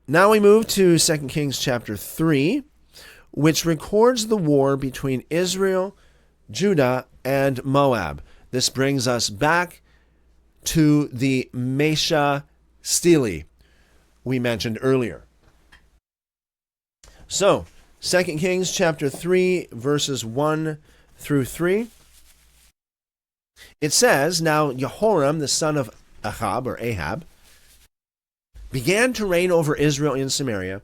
Now we move to 2 Kings chapter 3, which records the war between Israel, Judah, and Moab. This brings us back to the Mesha Stele we mentioned earlier. So, 2 Kings chapter 3, verses 1 through 3. It says, Now Jehoram, the son of Ahab, began to reign over Israel in Samaria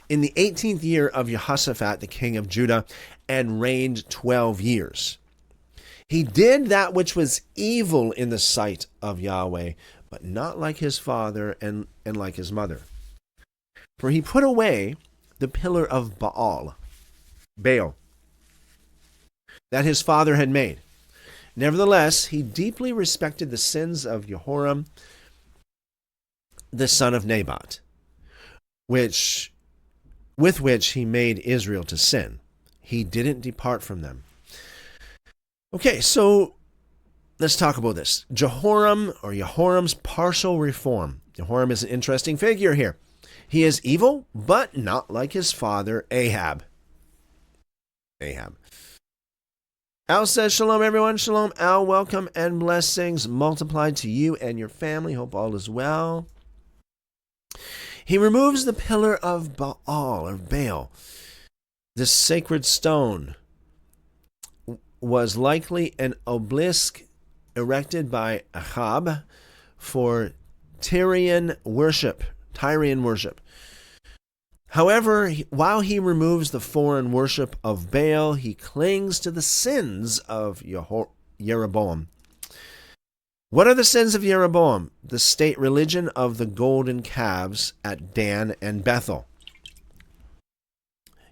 in the 18th year of Jehoshaphat, the king of Judah, and reigned 12 years. He did that which was evil in the sight of Yahweh, but not like his father and like his mother. For he put away the pillar of Baal, that his father had made. Nevertheless, he deeply respected the sins of Jehoram, the son of Nabat, with which he made Israel to sin. He didn't depart from them. Okay, so let's talk about this. Jehoram's partial reform. Jehoram is an interesting figure here. He is evil, but not like his father Ahab. Al says, Shalom everyone. Shalom, Al. Welcome and blessings multiplied to you and your family. Hope all is well. He removes the pillar of Baal. This sacred stone was likely an obelisk erected by Ahab for Tyrian worship. However, while he removes the foreign worship of Baal, he clings to the sins of Jeroboam. What are the sins of Jeroboam? The state religion of the golden calves at Dan and Bethel.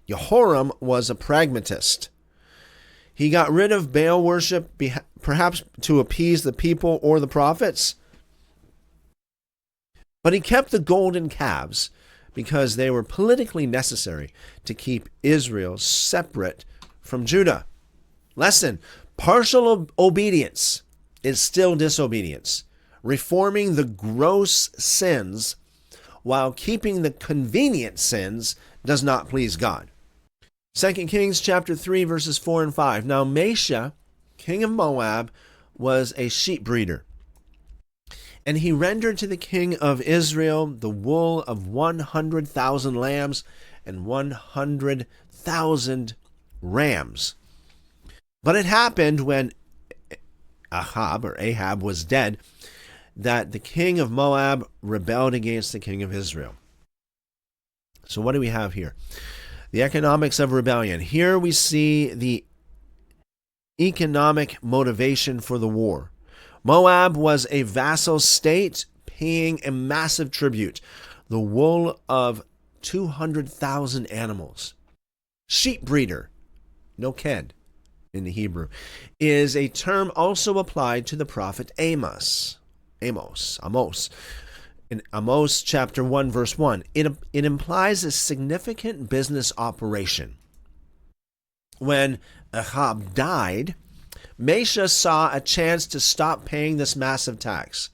Jehoram was a pragmatist. He got rid of Baal worship, perhaps to appease the people or the prophets. But he kept the golden calves because they were politically necessary to keep Israel separate from Judah. Lesson: partial obedience is still disobedience. Reforming the gross sins while keeping the convenient sins does not please God. 2 Kings chapter 3, verses 4 and 5. Now Mesha, king of Moab, was a sheep breeder. And he rendered to the king of Israel the wool of 100,000 lambs and 100,000 rams. But it happened when Ahab was dead, that the king of Moab rebelled against the king of Israel. So what do we have here? The economics of rebellion. Here we see the economic motivation for the war. Moab was a vassal state paying a massive tribute, the wool of 200,000 animals. Sheep breeder, noked in the Hebrew, is a term also applied to the prophet Amos. In Amos chapter 1, verse 1, it implies a significant business operation. When Ahab died, Mesha saw a chance to stop paying this massive tax.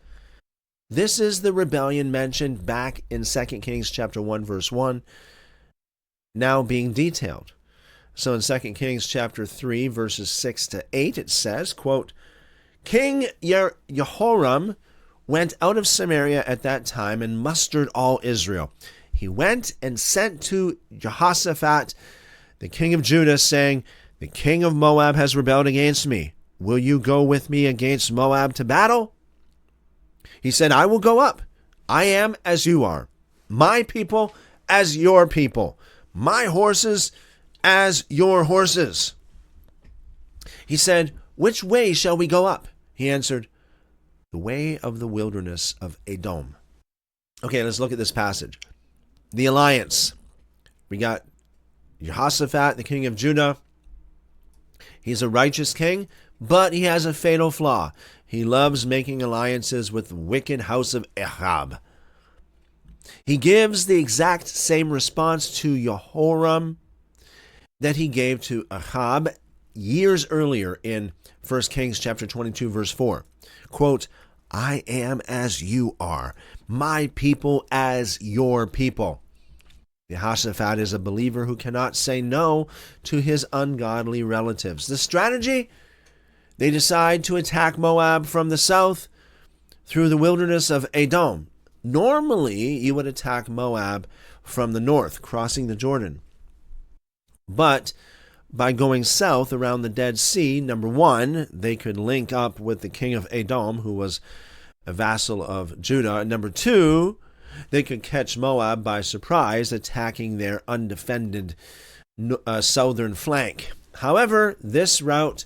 This is the rebellion mentioned back in 2 Kings chapter 1, verse 1, now being detailed. So in 2 Kings chapter 3, verses 6 to 8, it says, quote, King Jehoram went out of Samaria at that time and mustered all Israel. He went and sent to Jehoshaphat, the king of Judah, saying, The king of Moab has rebelled against me. Will you go with me against Moab to battle? He said, I will go up. I am as you are. My people as your people. My horses as your horses. He said, Which way shall we go up? He answered, The way of the wilderness of Edom. Okay, let's look at this passage. The alliance. We got Jehoshaphat, the king of Judah. He's a righteous king, but he has a fatal flaw. He loves making alliances with the wicked house of Ahab. He gives the exact same response to Jehoram that he gave to Ahab years earlier in 1 Kings chapter 22, verse 4. Quote, I am as you are, my people as your people. Jehoshaphat is a believer who cannot say no to his ungodly relatives. The strategy? They decide to attack Moab from the south through the wilderness of Edom. Normally, you would attack Moab from the north, crossing the Jordan. But by going south around the Dead Sea, number one, they could link up with the king of Edom, who was a vassal of Judah. And number two, they could catch Moab by surprise, attacking their undefended southern flank. However, this route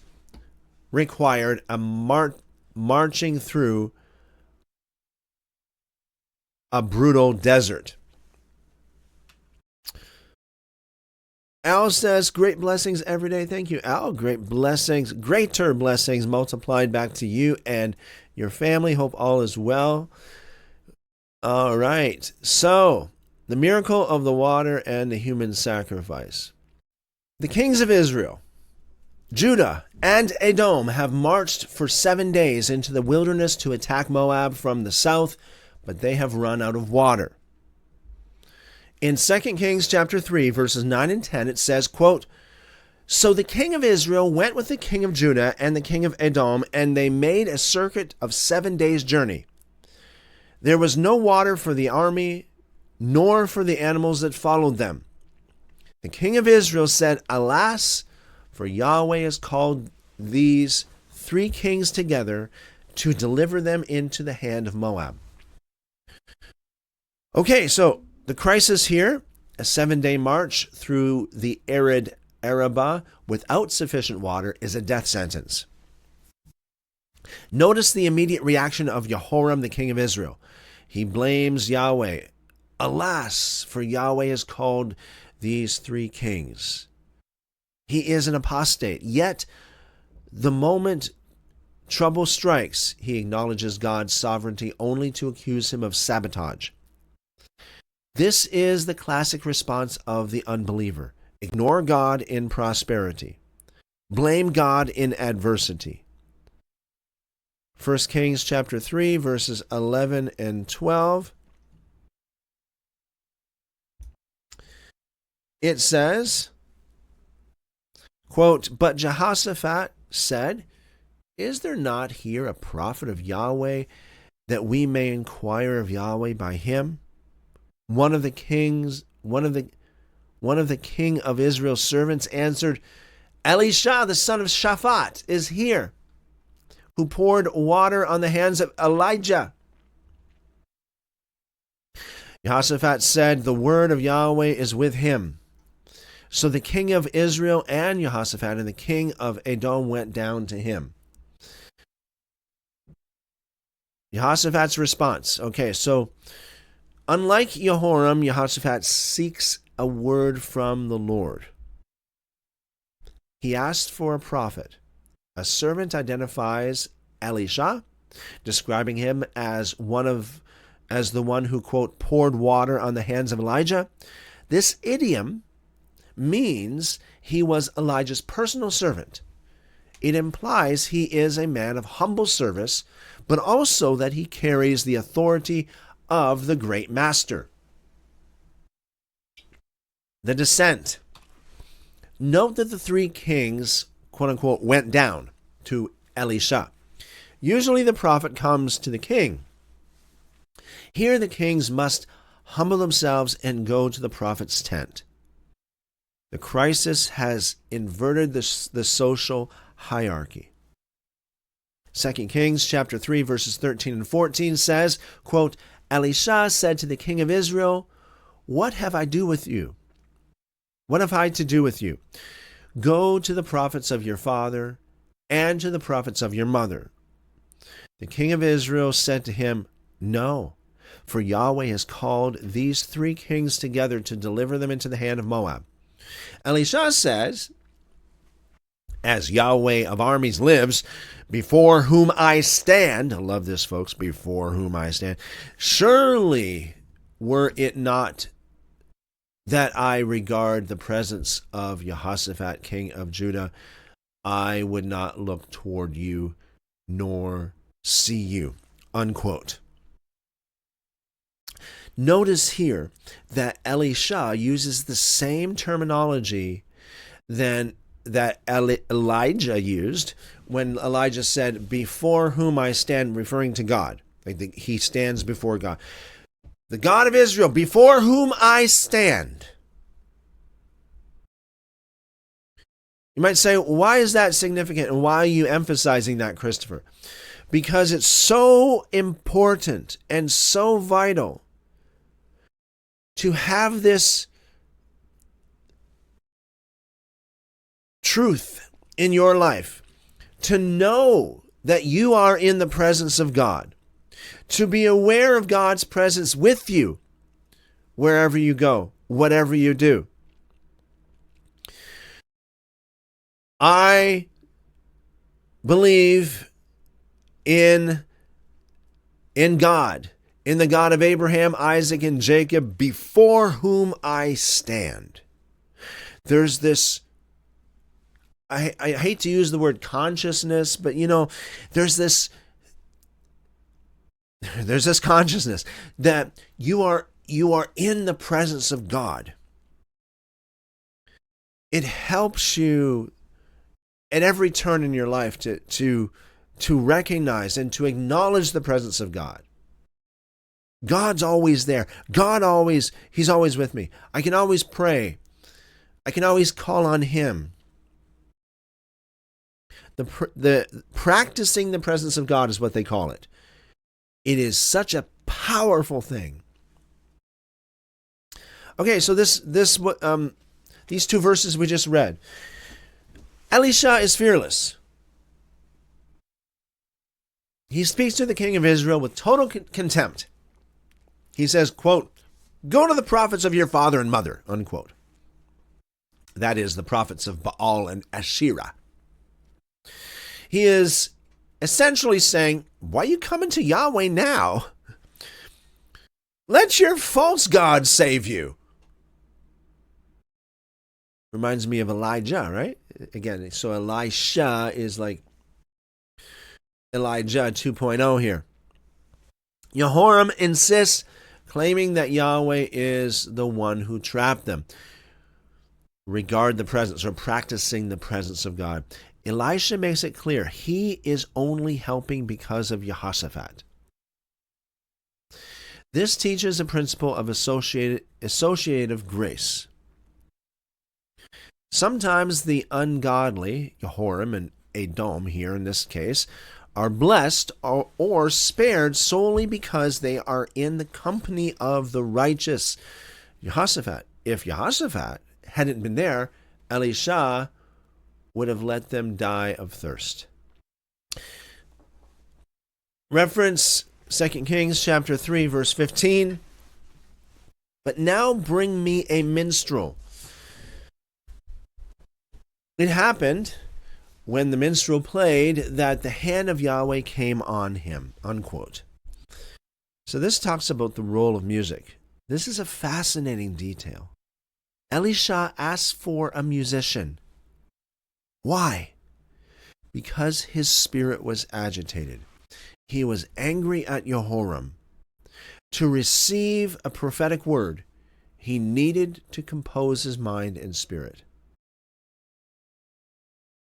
required a marching through a brutal desert. Al says, great blessings every day. Thank you, Al. Great blessings, greater blessings multiplied back to you and your family. Hope all is well. All right. So, the miracle of the water and the human sacrifice. The kings of Israel, Judah, and Edom have marched for 7 days into the wilderness to attack Moab from the south, but they have run out of water. In 2 Kings chapter 3, verses 9 and 10, it says, quote, "So the king of Israel went with the king of Judah and the king of Edom, and they made a circuit of 7 days' journey. There was no water for the army, nor for the animals that followed them. The king of Israel said, Alas, for Yahweh has called these 3 kings together to deliver them into the hand of Moab." Okay, so the crisis here, a 7-day march through the arid Arabah without sufficient water, is a death sentence. Notice the immediate reaction of Jehoram, the king of Israel. He blames Yahweh. Alas, for Yahweh has called these 3 kings. He is an apostate. Yet, the moment trouble strikes, he acknowledges God's sovereignty only to accuse him of sabotage. This is the classic response of the unbeliever. Ignore God in prosperity. Blame God in adversity. 1 Kings chapter 3, verses 11 and 12. It says, quote, "But Jehoshaphat said, Is there not here a prophet of Yahweh, that we may inquire of Yahweh by him? One of the king of Israel's servants answered, Elisha, the son of Shaphat, is here, who poured water on the hands of Elijah." Jehoshaphat said, "The word of Yahweh is with him." So the king of Israel and Jehoshaphat and the king of Edom went down to him. Jehoshaphat's response. Okay, so unlike Jehoram, Jehoshaphat seeks a word from the Lord. He asked for a prophet. A servant identifies Elisha, describing him as the one who, quote, poured water on the hands of Elijah. This idiom means he was Elijah's personal servant. It implies he is a man of humble service, but also that he carries the authority of the great master. The descent. Note that the 3 kings, quote unquote, went down to Elisha. Usually the prophet comes to the king. Here the kings must humble themselves and go to the prophet's tent. The crisis has inverted the social hierarchy. 2 Kings chapter 3, verses 13 and 14 says, quote, "Elisha said to the king of Israel, What have I to do with you? Go to the prophets of your father and to the prophets of your mother." The king of Israel said to him, "No, for Yahweh has called these 3 kings together to deliver them into the hand of Moab." Elisha says, "As Yahweh of armies lives, before whom I stand," I love this, folks, "before whom I stand, surely were it not that I regard the presence of Jehoshaphat, king of Judah, I would not look toward you nor see you." unquote. Notice here that Elisha uses the same terminology that Elijah used when Elijah said, "Before whom I stand," referring to God. Like he stands before God. The God of Israel, before whom I stand. You might say, why is that significant and why are you emphasizing that, Christopher? Because it's so important and so vital to have this truth in your life, to know that you are in the presence of God, to be aware of God's presence with you wherever you go, whatever you do. I believe in God, in the God of Abraham, Isaac, and Jacob, before whom I stand. There's this, I hate to use the word consciousness, but there's this consciousness that you are in the presence of God. It helps you at every turn in your life to recognize and to acknowledge the presence of God. God's always there. He's always with me. I can always pray. I can always call on Him. The practicing the presence of God is what they call it. It is such a powerful thing. Okay, so these two verses we just read. Elisha is fearless. He speaks to the king of Israel with total contempt. He says, quote, "Go to the prophets of your father and mother," unquote. That is, the prophets of Baal and Asherah. He is essentially saying, why are you coming to Yahweh now? Let your false God save you. Reminds me of Elijah, right? Again, so Elisha is like Elijah 2.0 here. Jehoram insists, claiming that Yahweh is the one who trapped them. Regard the presence, or practicing the presence of God. Elisha makes it clear he is only helping because of Jehoshaphat. This teaches a principle of associative grace. Sometimes the ungodly, Jehoram and Edom here in this case, are blessed or spared solely because they are in the company of the righteous Jehoshaphat. If Jehoshaphat hadn't been there, Elisha would have let them die of thirst. Reference 2 Kings chapter 3, verse 15. But now bring me a minstrel. It happened when the minstrel played that the hand of Yahweh came on him, unquote. So this talks about the role of music. This is a fascinating detail. Elisha asked for a musician. Why? Because his spirit was agitated. He was angry at Jehoram. To receive a prophetic word, he needed to compose his mind and spirit.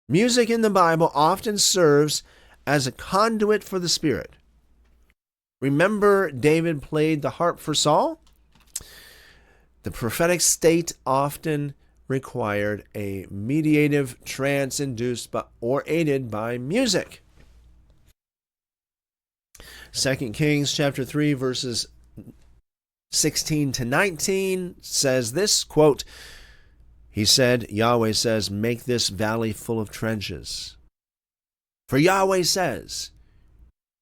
Music in the Bible often serves as a conduit for the Spirit. Remember, David played the harp for Saul? The prophetic state often required a meditative trance induced or aided by music. 2 Kings chapter 3, verses 16 to 19 says this, quote, he said, Yahweh says, make this valley full of trenches. For Yahweh says,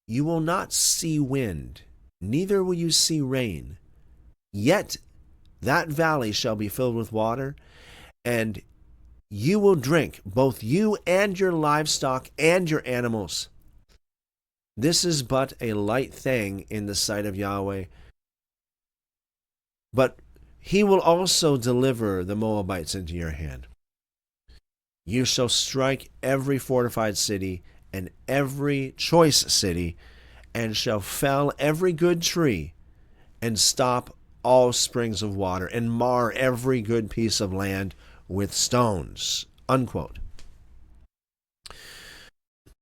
you will not see wind, neither will you see rain. Yet that valley shall be filled with water, and you will drink, both you and your livestock and your animals. This is but a light thing in the sight of Yahweh. But he will also deliver the Moabites into your hand. You shall strike every fortified city and every choice city, and shall fell every good tree, and stop all springs of water, and mar every good piece of land with stones." Unquote.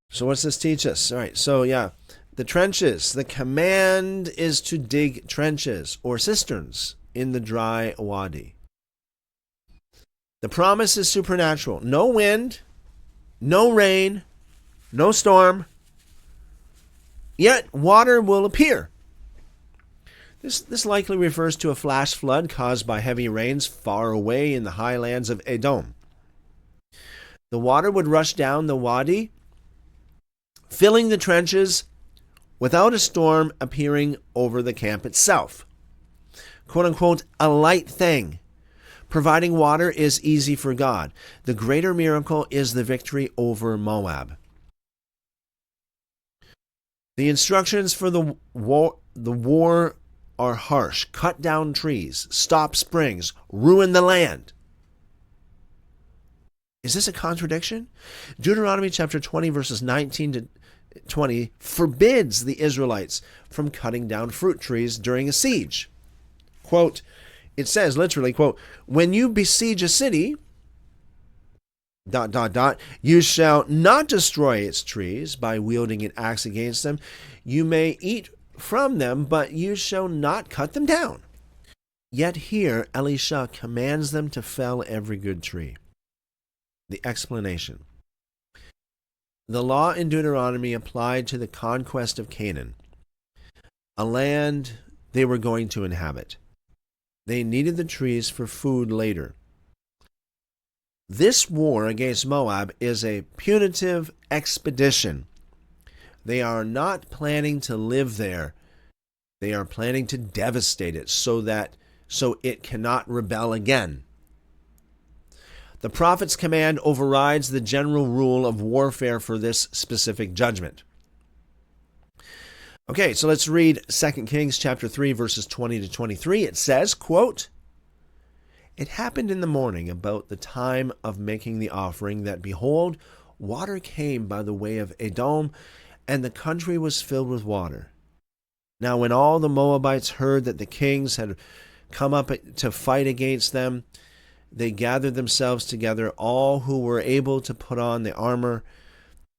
So what's this teach us? All right, so yeah, the trenches. The command is to dig trenches or cisterns in the dry wadi. The promise is supernatural. No wind, no rain, no storm, yet water will appear. This likely refers to a flash flood caused by heavy rains far away in the highlands of Edom. The water would rush down the wadi, filling the trenches without a storm appearing over the camp itself. Quote unquote, a light thing. Providing water is easy for God. The greater miracle is the victory over Moab. The instructions for the war are harsh. Cut down trees, stop springs, ruin the land. Is this a contradiction? Deuteronomy chapter 20, verses 19 to 20 forbids the Israelites from cutting down fruit trees during a siege. Quote, it says literally, quote, when you besiege a city, ... you shall not destroy its trees by wielding an axe against them. You may eat from them, but you shall not cut them down. Yet here Elisha commands them to fell every good tree. The explanation. The law in Deuteronomy applied to the conquest of Canaan, a land they were going to inhabit. They needed the trees for food later. This war against Moab is a punitive expedition. They are not planning to live there. They are planning to devastate it so it cannot rebel again. The prophet's command overrides the general rule of warfare for this specific judgment. Okay, so let's read 2 Kings chapter 3, verses 20 to 23. It says, quote, it happened in the morning about the time of making the offering that, behold, water came by the way of Edom, and the country was filled with water. Now when all the Moabites heard that the kings had come up to fight against them, they gathered themselves together, all who were able to put on the armor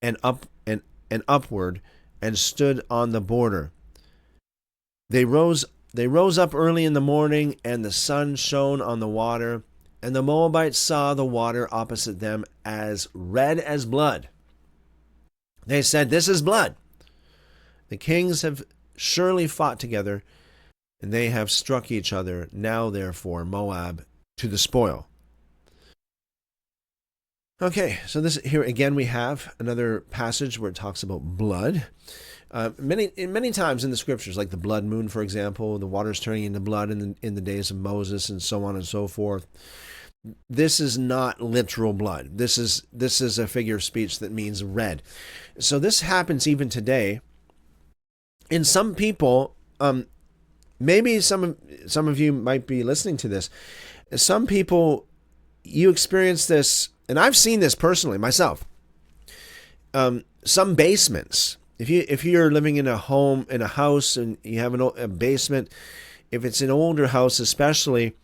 and upward, and stood on the border. They rose up early in the morning, and the sun shone on the water, and the Moabites saw the water opposite them as red as blood. They said, this is blood. The kings have surely fought together, and they have struck each other. Now, therefore, Moab to the spoil. Okay, so this here again we have another passage where it talks about blood. Many times in the scriptures, like the blood moon, for example, the waters turning into blood in the days of Moses, and so on and so forth. This is not literal blood. This is a figure of speech that means red. So this happens even today. In some people, maybe some of you might be listening to this. Some people, you experience this, and I've seen this personally myself. Some basements. If you're living in a home, in a house, and you have a basement, if it's an older house especially,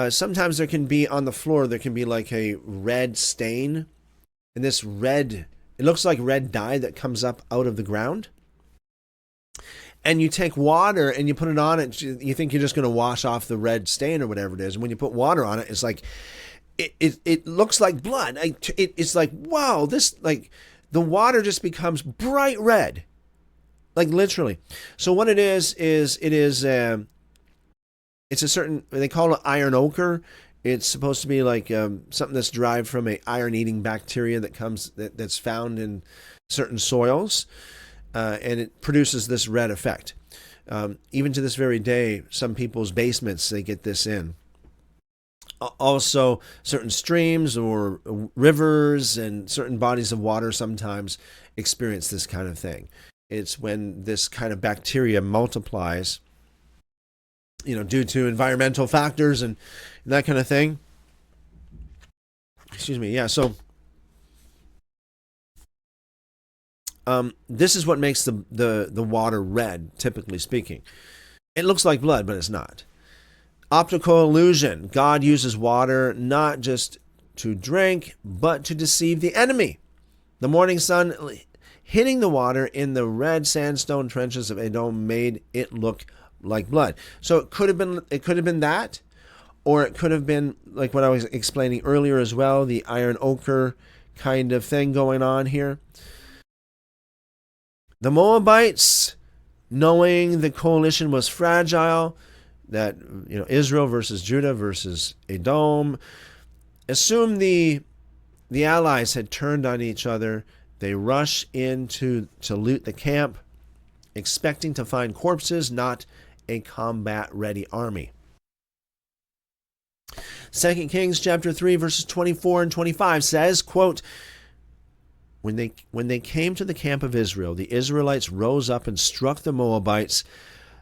sometimes there can be on the floor, there can be like a red stain. And this red, it looks like red dye that comes up out of the ground. And you take water and you put it on it, you think you're just going to wash off the red stain or whatever it is. And when you put water on it, it's like, it looks like blood. It's like, wow, this, like, the water just becomes bright red, like literally. So what it is it's a certain, they call it iron ochre. It's supposed to be like something that's derived from a iron-eating bacteria that's found in certain soils, and it produces this red effect. Even to this very day, some people's basements, they get this in. Also, certain streams or rivers and certain bodies of water sometimes experience this kind of thing. It's when this kind of bacteria multiplies, due to environmental factors and that kind of thing. Excuse me. Yeah. So This is what makes the water red, typically speaking. It looks like blood, but it's not. Optical illusion. God uses water not just to drink, but to deceive the enemy. The morning sun hitting the water in the red sandstone trenches of Edom made it look like blood. So it could have been that, or it could have been like what I was explaining earlier as well, the iron ochre kind of thing going on here. The Moabites, knowing the coalition was fragile, that Israel versus Judah versus Edom, assumed the allies had turned on each other. They rush in to loot the camp, expecting to find corpses, not a combat-ready army. 2 Kings chapter 3, verses 24 and 25 says, quote, When they came to the camp of Israel, the Israelites rose up and struck the Moabites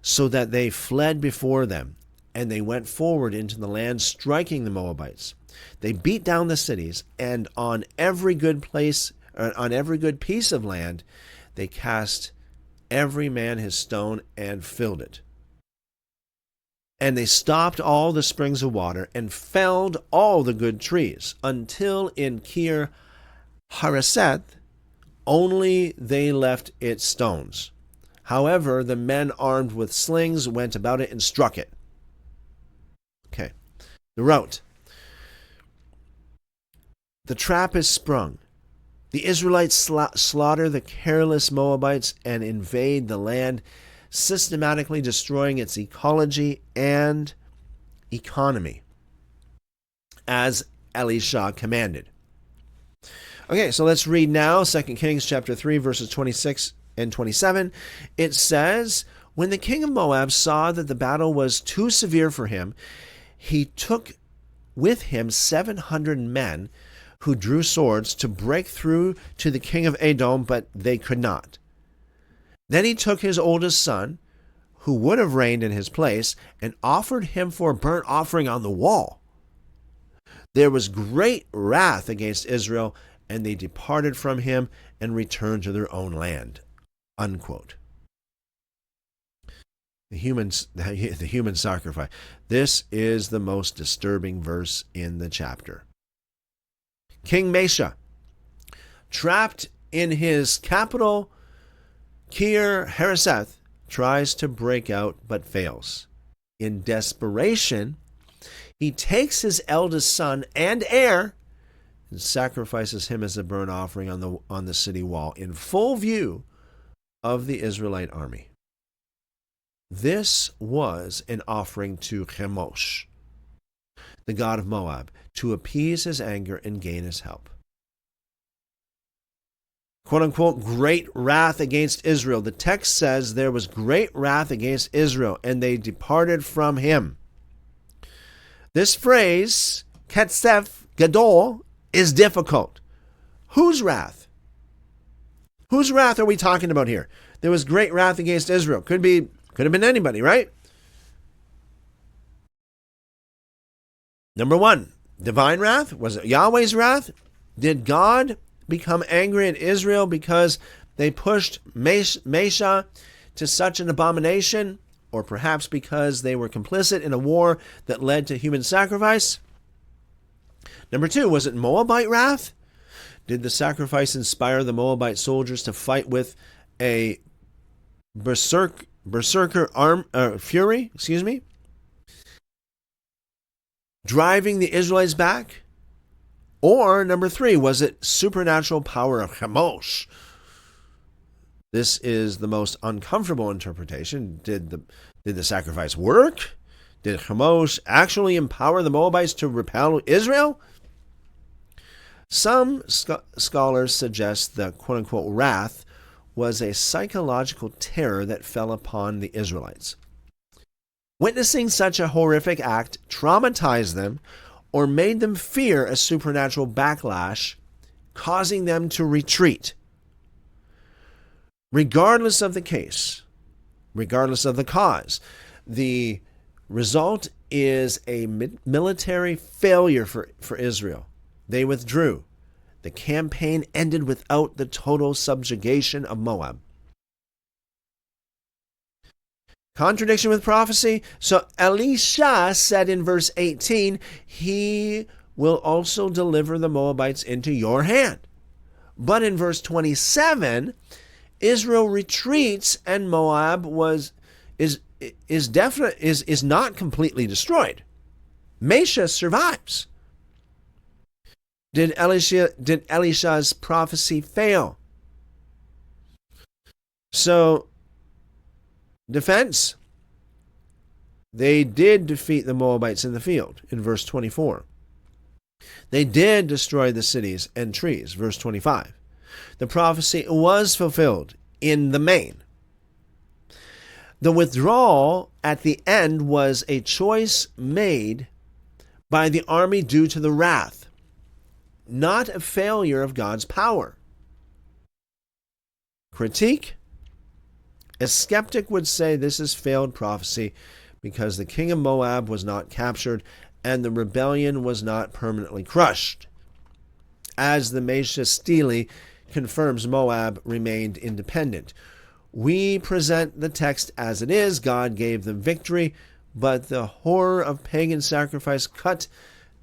so that they fled before them, and they went forward into the land, striking the Moabites. They beat down the cities, and on every good piece of land, they cast every man his stone and filled it. And they stopped all the springs of water and felled all the good trees, until in Kir Hareseth only they left its stones. However, the men armed with slings went about it and struck it. Okay. The route. The trap is sprung. The Israelites slaughter the careless Moabites and invade the land, systematically destroying its ecology and economy, as Elisha commanded. Okay, so let's read now 2 Kings chapter 3, verses 26 and 27. It says, When the king of Moab saw that the battle was too severe for him, he took with him 700 men who drew swords to break through to the king of Edom, but they could not. Then he took his oldest son, who would have reigned in his place, and offered him for a burnt offering on the wall. There was great wrath against Israel, and they departed from him and returned to their own land. Unquote. The human sacrifice. This is the most disturbing verse in the chapter. King Mesha, trapped in his capital, Kir Hareseth, tries to break out but fails. In desperation, he takes his eldest son and heir and sacrifices him as a burnt offering on the city wall in full view of the Israelite army. This was an offering to Chemosh, the god of Moab, to appease his anger and gain his help. Quote-unquote, great wrath against Israel. The text says there was great wrath against Israel, and they departed from him. This phrase, Ketzef Gadol, is difficult. Whose wrath? Whose wrath are we talking about here? There was great wrath against Israel. Could have been anybody, right? Number one, divine wrath. Was it Yahweh's wrath? Did God become angry at Israel because they pushed Mesha to such an abomination? Or perhaps because they were complicit in a war that led to human sacrifice? Number two, was it Moabite wrath? Did the sacrifice inspire the Moabite soldiers to fight with a berserker fury? Driving the Israelites back? Or number three, was it supernatural power of Chemosh? This is the most uncomfortable interpretation. Did the sacrifice work? Did Chemosh actually empower the Moabites to repel Israel? Some scholars suggest the quote-unquote wrath was a psychological terror that fell upon the Israelites. Witnessing such a horrific act traumatized them or made them fear a supernatural backlash, causing them to retreat. Regardless of the case, regardless of the cause, the result is a military failure for Israel. They withdrew. The campaign ended without the total subjugation of Moab. Contradiction with prophecy. So Elisha said in verse 18, he will also deliver the Moabites into your hand. But in verse 27, Israel retreats and Moab is not completely destroyed. Mesha survives. Did Elisha's prophecy fail? So, defense. They did defeat the Moabites in the field in verse 24. They did destroy the cities and trees, verse 25. The prophecy was fulfilled in the main. The withdrawal at the end was a choice made by the army due to the wrath, not a failure of God's power. Critique. A skeptic would say this is failed prophecy because the king of Moab was not captured and the rebellion was not permanently crushed. As the Mesha Stele confirms, Moab remained independent. We present the text as it is. God gave them victory, but the horror of pagan sacrifice cut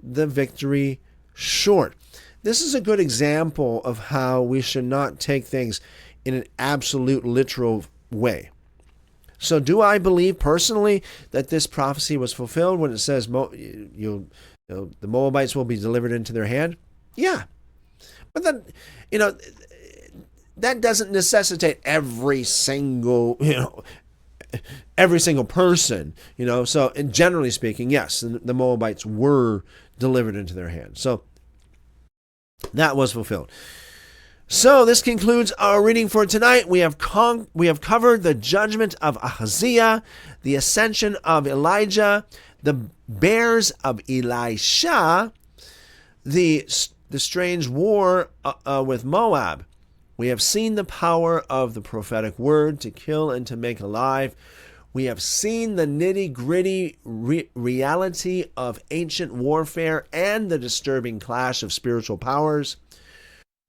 the victory short. This is a good example of how we should not take things in an absolute literal way. So do I believe personally that this prophecy was fulfilled when it says the Moabites will be delivered into their hand? Yeah. But then, that doesn't necessitate every single person, So, and generally speaking, yes, the Moabites were delivered into their hands. So that was fulfilled. So this concludes our reading for tonight. We have covered the judgment of Ahaziah, the ascension of Elijah, the bears of Elisha, the strange war with Moab. We have seen the power of the prophetic word to kill and to make alive. We have seen the nitty-gritty reality of ancient warfare and the disturbing clash of spiritual powers.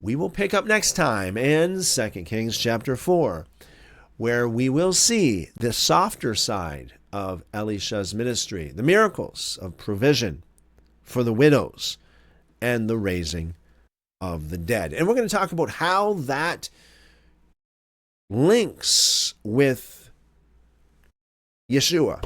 We will pick up next time in 2 Kings chapter 4, where we will see the softer side of Elisha's ministry, the miracles of provision for the widows and the raising of the dead. And we're going to talk about how that links with Yeshua.